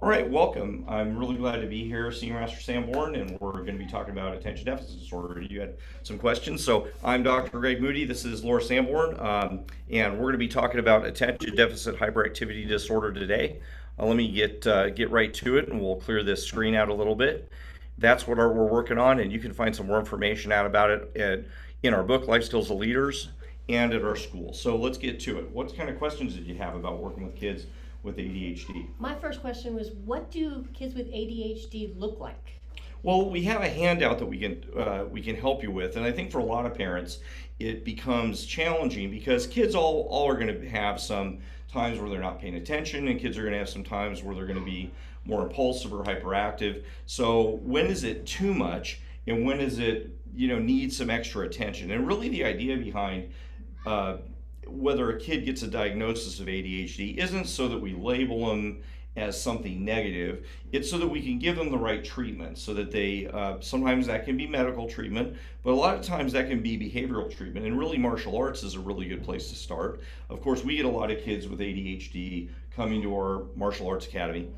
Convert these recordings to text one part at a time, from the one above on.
All right, welcome. I'm really glad to be here, Senior Master Sanborn, and we're going to be talking about attention deficit disorder. You had some questions. So I'm Dr. Greg Moody. This is Laura Sanborn, and we're going to be talking about attention deficit hyperactivity disorder today. Let me get right to it, and we'll clear this screen out a little bit. That's what we're working on, and you can find some more information out about it in our book, Life Skills of Leaders, and at our school. So let's get to it. What kind of questions did you have about working with kids with ADHD? My first question was, what do kids with ADHD look like? Well, we have a handout that we can help you with, and I think for a lot of parents, it becomes challenging because kids all are going to have some times where they're not paying attention, and kids are going to have some times where they're going to be more impulsive or hyperactive. So when is it too much, and when is it need some extra attention? And really, the idea behind uh, whether a kid gets a diagnosis of ADHD isn't so that we label them as something negative. It's so that we can give them the right treatment so that they, sometimes that can be medical treatment, but a lot of times that can be behavioral treatment. And really, martial arts is a really good place to start. Of course, we get a lot of kids with ADHD coming to our martial arts academy.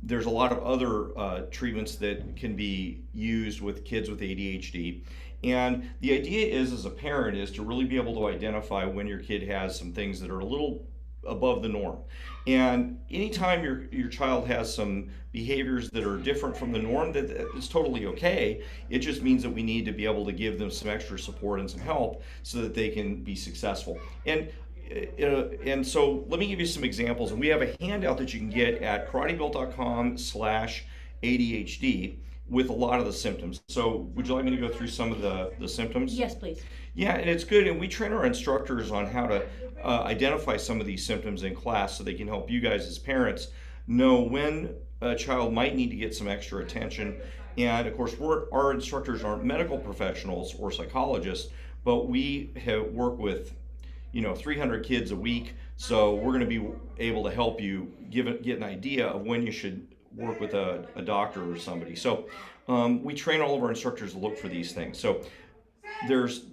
There's a lot of other treatments that can be used with kids with ADHD. And the idea is, as a parent, is to really be able to identify when your kid has some things that are a little above the norm. And anytime your child has some behaviors that are different from the norm, that is totally okay. It just means that we need to be able to give them some extra support and some help so that they can be successful. And so let me give you some examples. And we have a handout that you can get at karatebuilt.com/ADHD with a lot of the symptoms. So would you like me to go through some of the symptoms? Yes, please. Yeah, and it's good. And we train our instructors on how to identify some of these symptoms in class so they can help you guys as parents know when a child might need to get some extra attention. And of course, our instructors aren't medical professionals or psychologists, but we work with 300 kids a week. So we're going to be able to help you get an idea of when you should work with a doctor or somebody. So we train all of our instructors to look for these things. So there's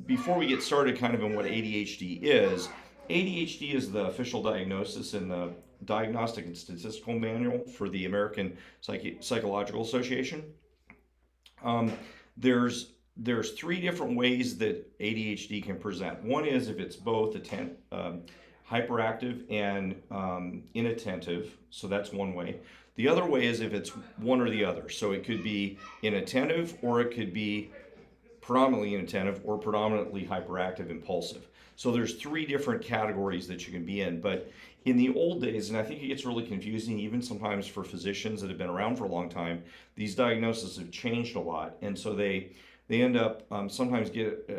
before we get started kind of in what ADHD is the official diagnosis in the Diagnostic and Statistical Manual for the American Psychological Association. Um, there's three different ways that ADHD can present. One is if it's both hyperactive and inattentive, so that's one way. The other way is if it's one or the other. So it could be inattentive, or it could be predominantly inattentive, or predominantly hyperactive impulsive. So there's three different categories that you can be in. But in the old days, and I think it gets really confusing even sometimes for physicians that have been around for a long time, these diagnoses have changed a lot. And so they end up sometimes get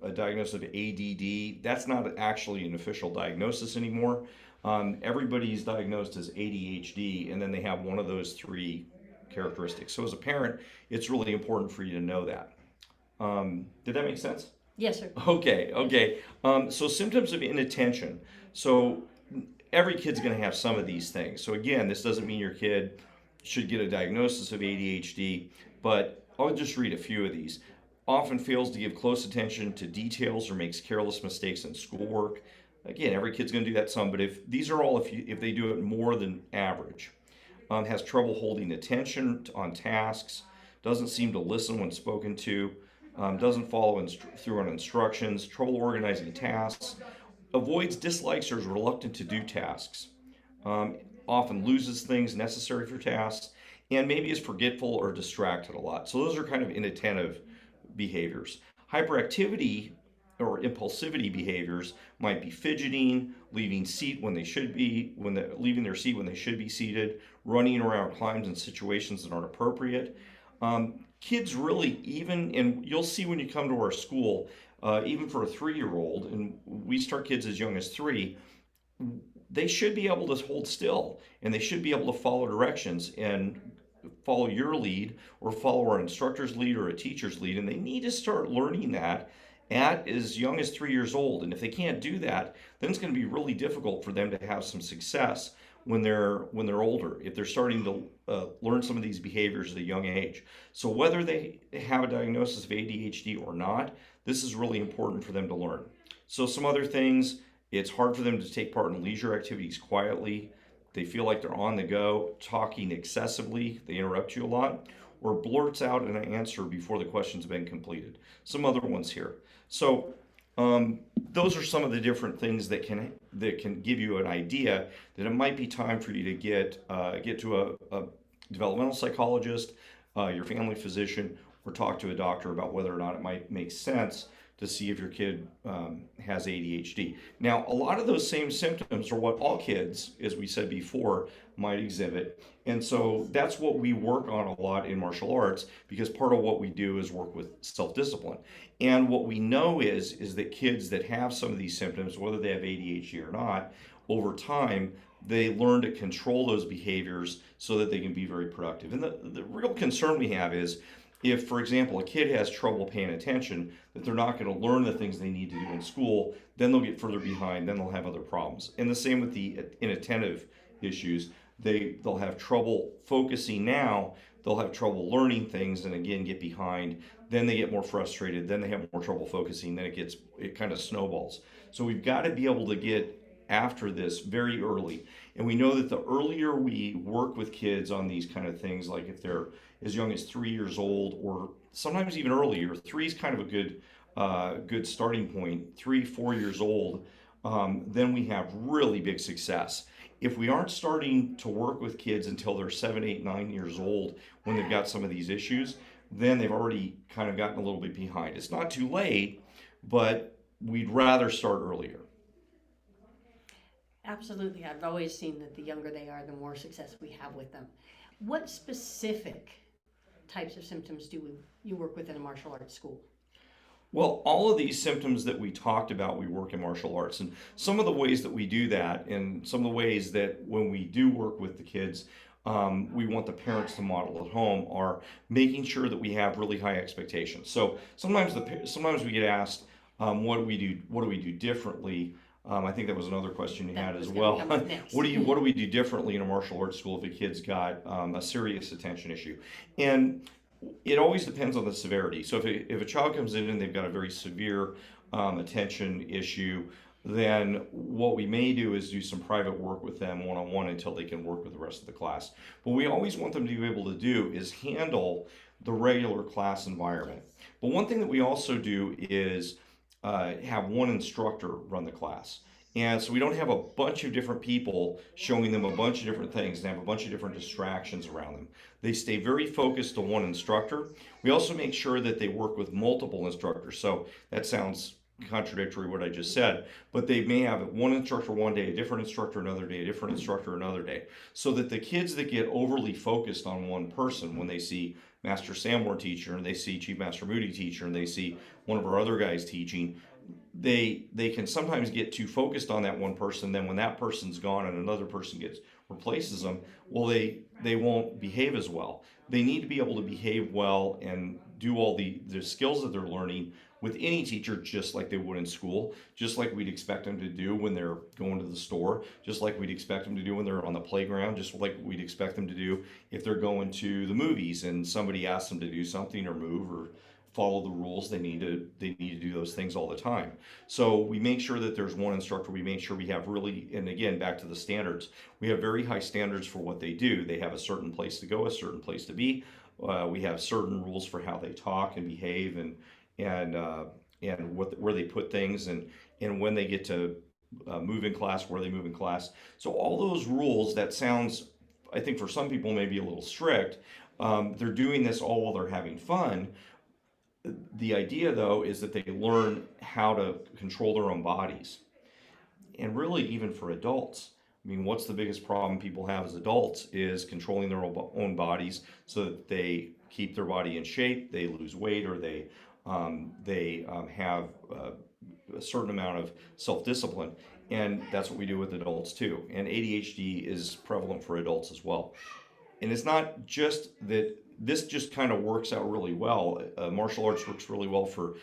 a diagnosis of ADD. That's not actually an official diagnosis anymore. Everybody's diagnosed as ADHD, and then they have one of those three characteristics. So as a parent, it's really important for you to know that. Did that make sense? Yes, sir. Okay. So symptoms of inattention. So every kid's going to have some of these things. So again, this doesn't mean your kid should get a diagnosis of ADHD, but I'll just read a few of these. Often fails to give close attention to details or makes careless mistakes in schoolwork. Again, every kid's going to do that some, but if these are all if they do it more than average. Has trouble holding attention on tasks, doesn't seem to listen when spoken to, doesn't follow through on instructions, trouble organizing tasks, avoids, dislikes, or is reluctant to do tasks, often loses things necessary for tasks, and maybe is forgetful or distracted a lot. So those are kind of inattentive behaviors. Hyperactivity or impulsivity behaviors might be fidgeting, leaving seat when they should be, leaving their seat when they should be seated, running around climbs in situations that aren't appropriate. Kids really, even, and you'll see when you come to our school, even for a 3-year-old, and we start kids as young as 3, they should be able to hold still, and they should be able to follow directions and follow your lead or follow our instructor's lead or a teacher's lead. And they need to start learning that at as young as 3 years old. And if they can't do that, then it's going to be really difficult for them to have some success when they're older, if they're starting to learn some of these behaviors at a young age. So whether they have a diagnosis of ADHD or not, this is really important for them to learn. So some other things: it's hard for them to take part in leisure activities quietly, they feel like they're on the go, talking excessively, they interrupt you a lot, or blurts out an answer before the question's been completed. Some other ones here. So those are some of the different things that can give you an idea that it might be time for you to get to a developmental psychologist, your family physician, or talk to a doctor about whether or not it might make sense to see if your kid has ADHD. Now, a lot of those same symptoms are what all kids, as we said before, might exhibit. And so that's what we work on a lot in martial arts, because part of what we do is work with self-discipline. And what we know is that kids that have some of these symptoms, whether they have ADHD or not, over time, they learn to control those behaviors so that they can be very productive. And the real concern we have is if, for example, a kid has trouble paying attention, that they're not going to learn the things they need to do in school, then they'll get further behind, then they'll have other problems. And the same with the inattentive issues. They'll have trouble focusing now, they'll have trouble learning things, and again get behind. Then they get more frustrated, then they have more trouble focusing, then it kind of snowballs. So we've got to be able to get after this very early. And we know that the earlier we work with kids on these kind of things, like if they're as young as 3 years old, or sometimes even earlier, three is kind of a good starting point. 3, 4 years old, then we have really big success. If we aren't starting to work with kids until they're 7, 8, 9 years old, when they've got some of these issues, then they've already kind of gotten a little bit behind. It's not too late, but we'd rather start earlier. Absolutely. I've always seen that the younger they are, the more success we have with them. What specific types of symptoms do you work with in a martial arts school? Well, all of these symptoms that we talked about, we work in martial arts. And some of the ways that we do that, and some of the ways that when we do work with the kids, we want the parents to model at home, are making sure that we have really high expectations. So sometimes we get asked, what do we do? What do we do differently? I think that was another question you had as well. What do we do differently in a martial arts school if a kid's got a serious attention issue? And it always depends on the severity. So if a child comes in and they've got a very severe attention issue, then what we may do is do some private work with them one-on-one until they can work with the rest of the class. But we always want them to be able to do is handle the regular class environment. But one thing that we also do is have one instructor run the class. And so we don't have a bunch of different people showing them a bunch of different things and have a bunch of different distractions around them. They stay very focused to one instructor. We also make sure that they work with multiple instructors. So that sounds contradictory what I just said, but they may have one instructor one day, a different instructor another day, a different instructor another day, so that the kids that get overly focused on one person, when they see Master Sanborn teacher and they see Chief Master Moody teacher and they see one of our other guys teaching, they can sometimes get too focused on that one person. Then when that person's gone and another person replaces them, well, they won't behave as well. They need to be able to behave well and do all the skills that they're learning with any teacher, just like they would in school, just like we'd expect them to do when they're going to the store, just like we'd expect them to do when they're on the playground, just like we'd expect them to do if they're going to the movies and somebody asks them to do something or move or follow the rules. They need to do those things all the time. So we make sure that there's one instructor. We make sure we have really, and again, back to the standards, we have very high standards for what they do. They have a certain place to go, a certain place to be. We have certain rules for how they talk and behave, and where they put things, and when they get to move in class, where they move in class. So all those rules, that sounds, I think for some people maybe a little strict. They're doing this all while they're having fun. The idea, though, is that they learn how to control their own bodies. And really, even for adults, I mean, what's the biggest problem people have as adults is controlling their own bodies so that they keep their body in shape, they lose weight, or they have a certain amount of self-discipline. And that's what we do with adults too. And ADHD is prevalent for adults as well. And it's not just that this just kind of works out really well. Martial arts works really well for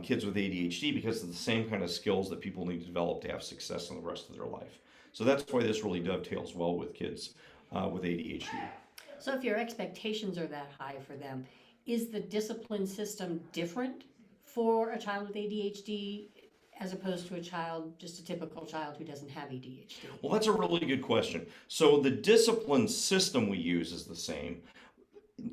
kids with ADHD because of the same kind of skills that people need to develop to have success in the rest of their life. So that's why this really dovetails well with kids with ADHD. So if your expectations are that high for them, is the discipline system different for a child with ADHD as opposed to a child, just a typical child who doesn't have ADHD? Well, that's a really good question. So the discipline system we use is the same.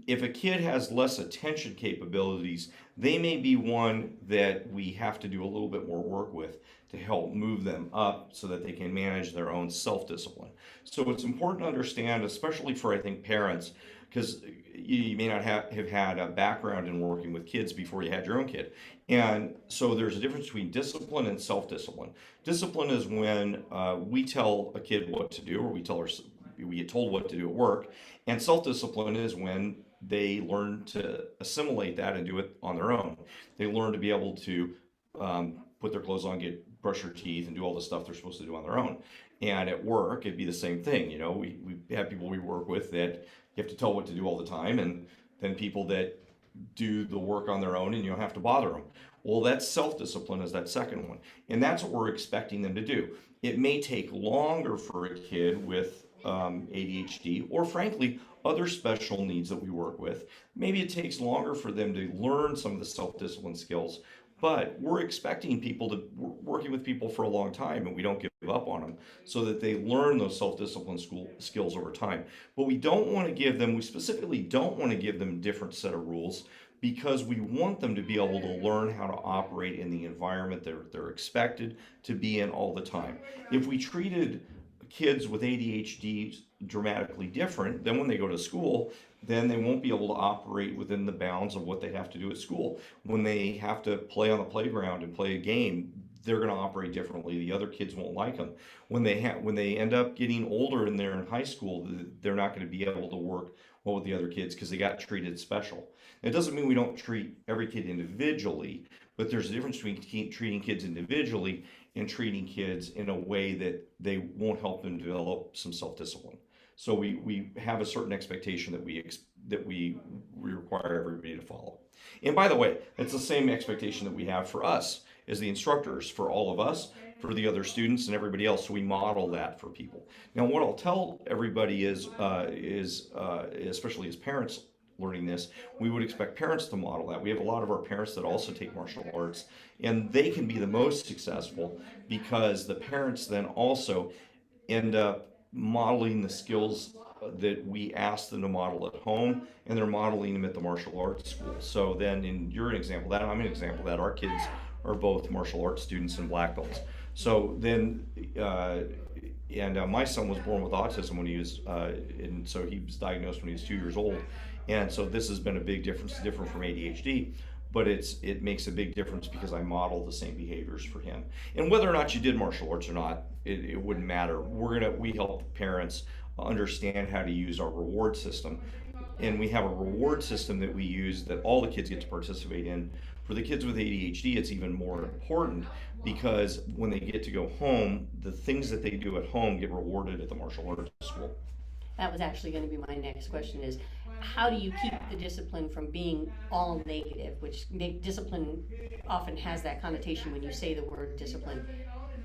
If a kid has less attention capabilities, they may be one that we have to do a little bit more work with to help move them up so that they can manage their own self-discipline. So it's important to understand, especially for, I think, parents, because you may not have had a background in working with kids before you had your own kid. And so there's a difference between discipline and self-discipline. Discipline is when we tell a kid what to do, or we get told what to do at work. And self-discipline is when they learn to assimilate that and do it on their own. They learn to be able to put their clothes on, brush their teeth, and do all the stuff they're supposed to do on their own. And at work, it'd be the same thing. You know, we have people we work with that you have to tell what to do all the time, and then people that do the work on their own and you don't have to bother them. Well, that's self-discipline is that second one. And that's what we're expecting them to do. It may take longer for a kid with ADHD, or frankly, other special needs that we work with. Maybe it takes longer for them to learn some of the self-discipline skills, but we're expecting we're working with people for a long time, and we don't give up on them so that they learn those self-discipline skills over time. But we specifically don't want to give them a different set of rules, because we want them to be able to learn how to operate in the environment they're expected to be in all the time. If we treated kids with ADHD dramatically different, then when they go to school, then they won't be able to operate within the bounds of what they have to do at school. When they have to play on the playground and play a game, they're going to operate differently. The other kids won't like them. When they end up getting older and they're in high school, they're not going to be able to work well with the other kids because they got treated special. It doesn't mean we don't treat every kid individually, but there's a difference between treating kids individually and treating kids in a way that they won't help them develop some self-discipline. So we have a certain expectation that we require everybody to follow. And by the way, it's the same expectation that we have for us as the instructors, for all of us, for the other students and everybody else. So we model that for people. Now, what I'll tell everybody is especially as parents learning this, we would expect parents to model that. We have a lot of our parents that also take martial arts, and they can be the most successful because the parents then also end up modeling the skills that we ask them to model at home, and they're modeling them at the martial arts school. So then you're an example of that, I'm an example of that. Our kids are both martial arts students and black belts. So then, my son was born with autism when he was, and so he was diagnosed when he was 2 years old. And so this has been a big difference, different from ADHD, but it makes a big difference because I model the same behaviors for him. And whether or not you did martial arts or not, it wouldn't matter. We help parents understand how to use our reward system. And we have a reward system that we use that all the kids get to participate in. For the kids with ADHD, it's even more important because when they get to go home, the things that they do at home get rewarded at the martial arts school. That was actually going to be my next question, is how do you keep the discipline from being all negative, which discipline often has that connotation when you say the word discipline.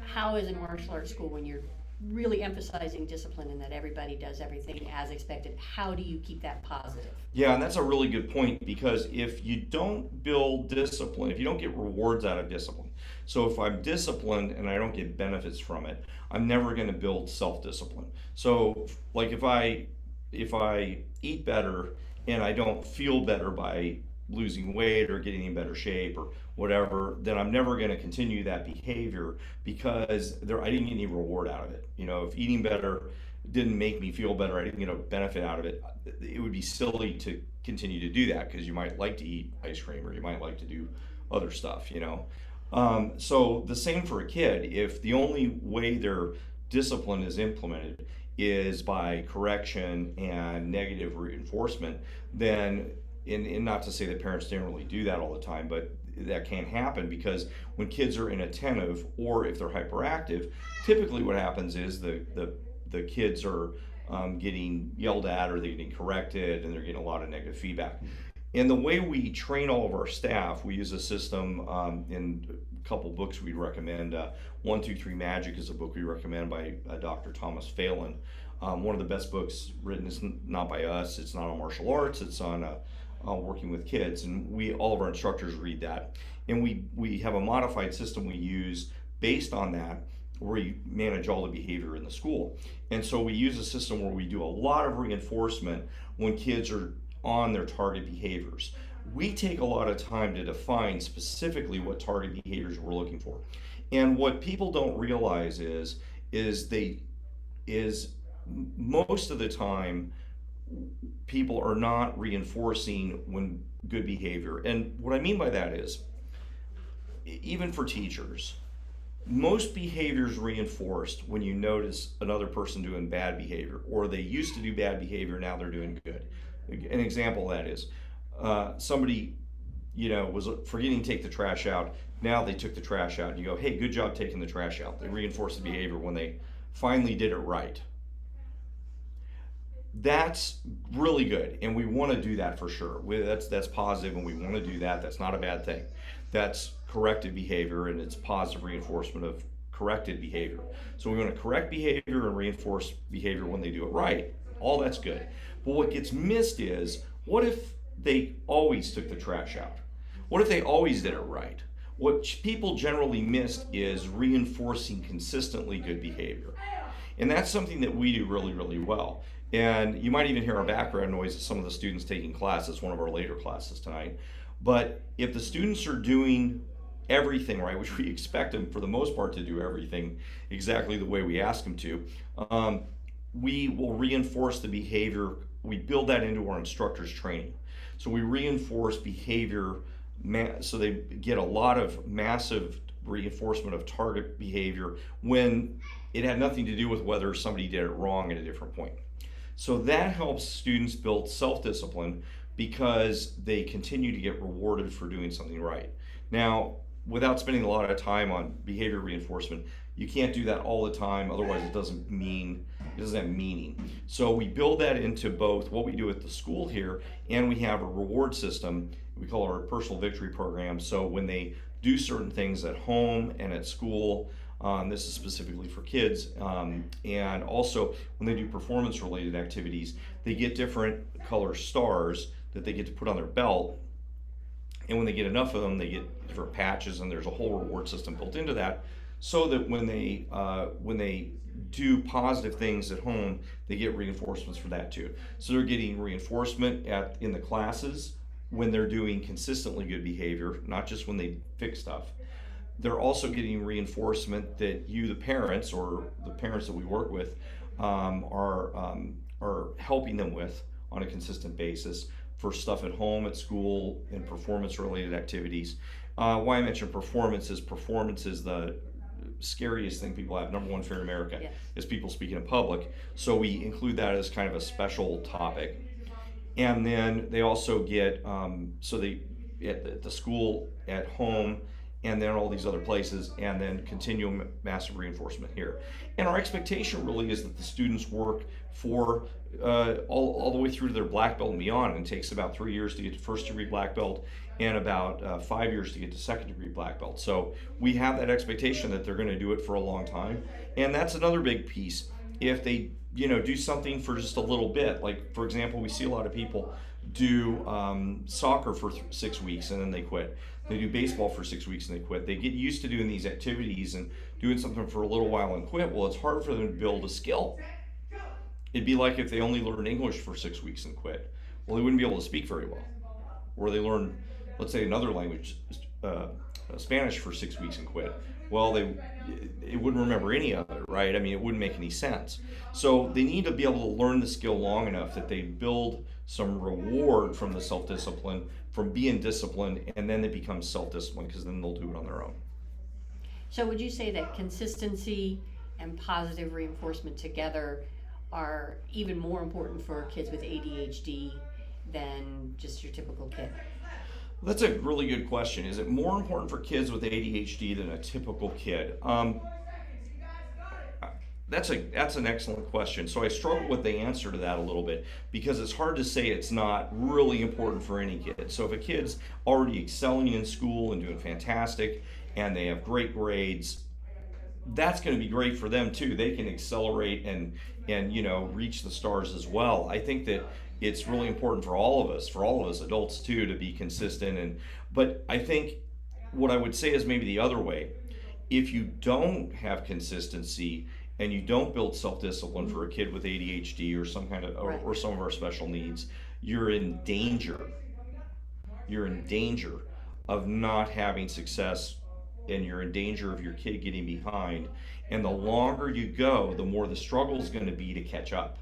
How is a martial arts school, when you're really emphasizing discipline and that everybody does everything as expected, how do you keep that positive? Yeah, and that's a really good point, because if you don't build discipline, if you don't get rewards out of discipline, so if I'm disciplined and I don't get benefits from it, I'm never going to build self-discipline. So like if I eat better and I don't feel better by losing weight or getting in better shape or whatever, then I'm never going to continue that behavior because I didn't get any reward out of it. You know, if eating better didn't make me feel better, I didn't get a benefit out of it, it would be silly to continue to do that because you might like to eat ice cream or you might like to do other stuff, you know. So the same for a kid. If the only way their discipline is implemented is by correction and negative reinforcement, then, and not to say that parents generally do that all the time, but that can happen because when kids are inattentive or if they're hyperactive, typically what happens is the kids are getting yelled at or they're getting corrected and they're getting a lot of negative feedback. And the way we train all of our staff, we use a system in a couple books we'd recommend. 1, 2, 3 Magic is a book we recommend by Dr. Thomas Phelan. One of the best books written. Is not by us, it's not on martial arts, it's on working with kids, and all of our instructors read that, and we have a modified system we use based on that, where we manage all the behavior in the school. And so we use a system where we do a lot of reinforcement when kids are on their target behaviors. We take a lot of time to define specifically what target behaviors we're looking for. And what people don't realize is most of the time people are not reinforcing when good behavior. And what I mean by that is, even for teachers, most behaviors reinforced when you notice another person doing bad behavior, or they used to do bad behavior, now they're doing good. An example of that is somebody, was forgetting to take the trash out. Now they took the trash out, and you go, hey, good job taking the trash out. They reinforce the behavior when they finally did it right. That's really good, and we want to do that for sure. That's positive, and we want to do that. That's not a bad thing. That's corrected behavior, and it's positive reinforcement of corrected behavior. So we want to correct behavior and reinforce behavior when they do it right. All that's good. But what gets missed is, what if they always took the trash out? What if they always did it right? What people generally missed is reinforcing consistently good behavior. And that's something that we do really, really well. And you might even hear our background noise of some of the students taking classes, one of our later classes tonight. But if the students are doing everything right, which we expect them for the most part to do everything exactly the way we ask them to, we will reinforce the behavior. We build that into our instructors' training. So we reinforce behavior, so they get a lot of massive reinforcement of target behavior when it had nothing to do with whether somebody did it wrong at a different point. So that helps students build self-discipline because they continue to get rewarded for doing something right. Now, without spending a lot of time on behavior reinforcement, you can't do that all the time, otherwise it doesn't have meaning. So we build that into both what we do at the school here, and we have a reward system. We call it our personal victory program. So when they do certain things at home and at school, this is specifically for kids, and also when they do performance related activities, they get different color stars that they get to put on their belt. And when they get enough of them, they get different patches, and there's a whole reward system built into that, so that when they do positive things at home, they get reinforcements for that too. So they're getting reinforcement in the classes when they're doing consistently good behavior, not just when they fix stuff. They're also getting reinforcement that you, the parents, or the parents that we work with, are helping them with on a consistent basis for stuff at home, at school, and performance-related activities. Why I mention performance is the scariest thing people have. Number one fear in America Yes. is people speaking in public. So we include that as kind of a special topic. And then they also get, at the school, at home, and then all these other places, and then continuum massive reinforcement here. And our expectation really is that the students work for all the way through to their black belt and beyond. And it takes about 3 years to get to first degree black belt, and about 5 years to get to second degree black belt. So we have that expectation that they're going to do it for a long time. And that's another big piece. If they do something for just a little bit, like for example, we see a lot of people do soccer for 6 weeks and then they quit. They do baseball for 6 weeks and they quit. They get used to doing these activities and doing something for a little while and quit. Well, it's hard for them to build a skill. It'd be like if they only learned English for 6 weeks and quit. Well, they wouldn't be able to speak very well. Or they learn, let's say, another language, Spanish for 6 weeks and quit. Well, they wouldn't remember any of it, right? I mean, it wouldn't make any sense. So they need to be able to learn the skill long enough that they build some reward from the self-discipline, from being disciplined, and then they become self-disciplined, because then they'll do it on their own. So would you say that consistency and positive reinforcement together are even more important for kids with ADHD than just your typical kid? That's a really good question. Is it more important for kids with ADHD than a typical kid? That's an excellent question. So I struggle with the answer to that a little bit, because it's hard to say it's not really important for any kid. So if a kid's already excelling in school and doing fantastic, and they have great grades, that's going to be great for them too. They can accelerate and reach the stars as well. I think that it's really important for all of us adults too, to be consistent. But I think what I would say is maybe the other way. If you don't have consistency and you don't build self-discipline for a kid with ADHD or some kind of Right. or some of our special needs, you're in danger. You're in danger of not having success, and you're in danger of your kid getting behind. And the longer you go, the more the struggle is going to be to catch up.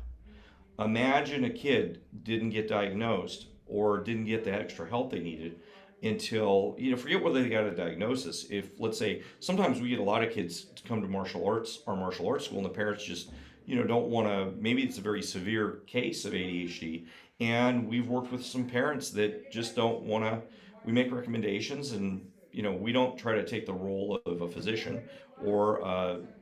Imagine a kid didn't get diagnosed or didn't get the extra help they needed until, forget whether they got a diagnosis. If, let's say, sometimes we get a lot of kids to come to martial arts school, and the parents just, don't want to, maybe it's a very severe case of ADHD. And we've worked with some parents that just don't want to, we make recommendations, and, we don't try to take the role of a physician or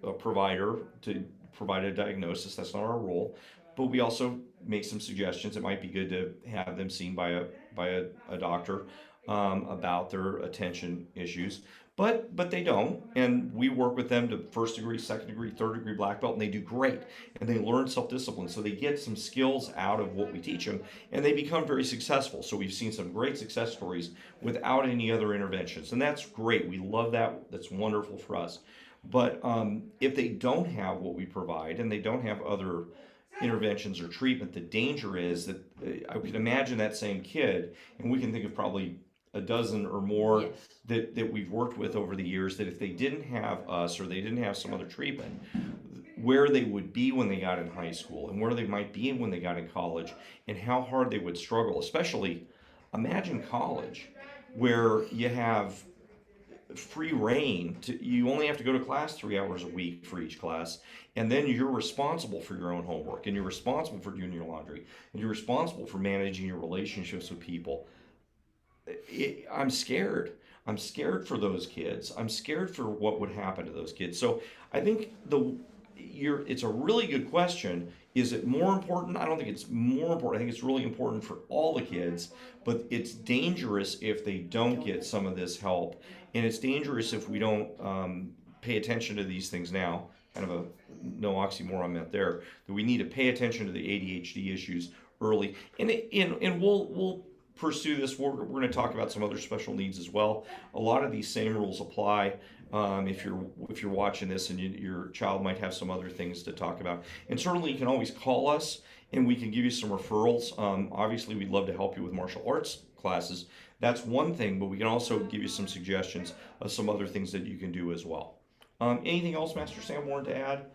a provider to provide a diagnosis. That's not our role. But we also make some suggestions. It might be good to have them seen by a doctor about their attention issues. But they don't, and we work with them to first degree, second degree, third degree black belt, and they do great, and they learn self discipline. So they get some skills out of what we teach them, and they become very successful. So we've seen some great success stories without any other interventions, and that's great. We love that. That's wonderful for us. But if they don't have what we provide, and they don't have other interventions or treatment, the danger is that I could imagine that same kid, and we can think of probably a dozen or more Yes. that we've worked with over the years, that if they didn't have us or they didn't have some other treatment, where they would be when they got in high school and where they might be when they got in college, and how hard they would struggle. Especially, imagine college, where you have free reign to, you only have to go to class 3 hours a week for each class, and then you're responsible for your own homework, and you're responsible for doing your laundry, and you're responsible for managing your relationships with people. I'm scared. I'm scared for those kids. I'm scared for what would happen to those kids. So I think it's a really good question. Is it more important? I don't think it's more important. I think it's really important for all the kids, but it's dangerous if they don't get some of this help, and it's dangerous if we don't pay attention to these things now. Kind of a no oxymoron meant there. That we need to pay attention to the ADHD issues early, and we'll pursue this. We're going to talk about some other special needs as well. A lot of these same rules apply. If you're watching this, and your child might have some other things to talk about, and certainly you can always call us and we can give you some referrals. Obviously, we'd love to help you with martial arts classes. That's one thing, but we can also give you some suggestions of some other things that you can do as well. Anything else, Master Sanborn, to add?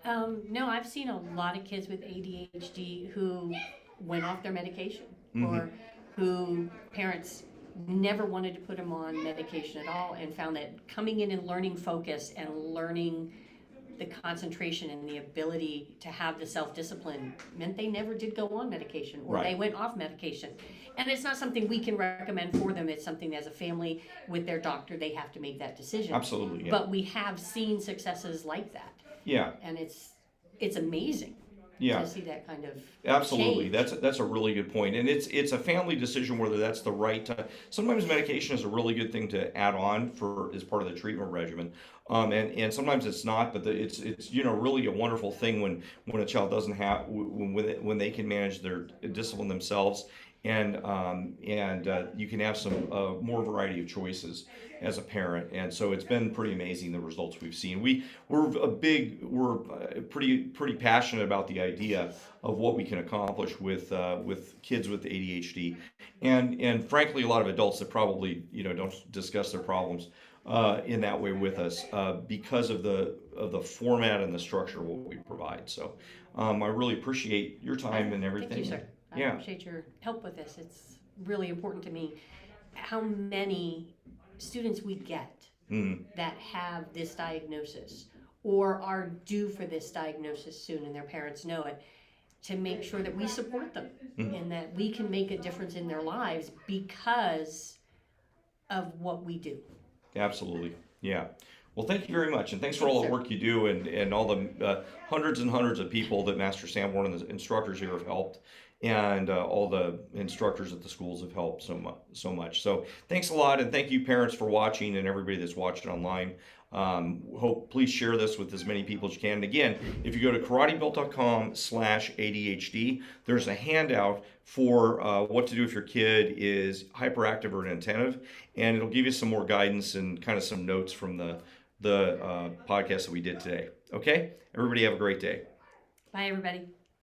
No, I've seen a lot of kids with ADHD who went off their medication, Mm-hmm. or who parents never wanted to put them on medication at all, and found that coming in and learning focus and learning the concentration and the ability to have the self-discipline meant they never did go on medication, or Right. they went off medication. And it's not something we can recommend for them. It's something as a family with their doctor, they have to make that decision. Absolutely, yeah. But we have seen successes like that, Yeah, and it's amazing yeah. to see that kind of Absolutely, change. that's a really good point, and it's a family decision whether that's the right time. Sometimes medication is a really good thing to add on for as part of the treatment regimen, and sometimes it's not. But it's really a wonderful thing when a child doesn't have when they can manage their discipline themselves, and you can have some more variety of choices as a parent. And so it's been pretty amazing, the results we've seen. We're pretty passionate about the idea of what we can accomplish with kids with ADHD, and frankly a lot of adults that probably don't discuss their problems in that way with us because of the format and the structure of what we provide. So I really appreciate your time and everything. Thank you, sir. I Yeah. appreciate your help with this. It's really important to me how many students we get Mm, that have this diagnosis or are due for this diagnosis soon, and their parents know it, to make sure that we support them and that we can make a difference in their lives because of what we do. absolutely. Yeah. Well, thank you very much, and thanks for Thanks, all the sir. work you do, and all the hundreds and hundreds of people that Master Sanborn and the instructors here have helped. and all the instructors at the schools have helped so much. So thanks a lot, and thank you parents for watching, and everybody that's watching online. Hope please share this with as many people as you can. And again, if you go to karatebuilt.com/ADHD, there's a handout for what to do if your kid is hyperactive or inattentive, and it'll give you some more guidance and kind of some notes from the podcast that we did today. Okay, everybody have a great day. Bye, everybody.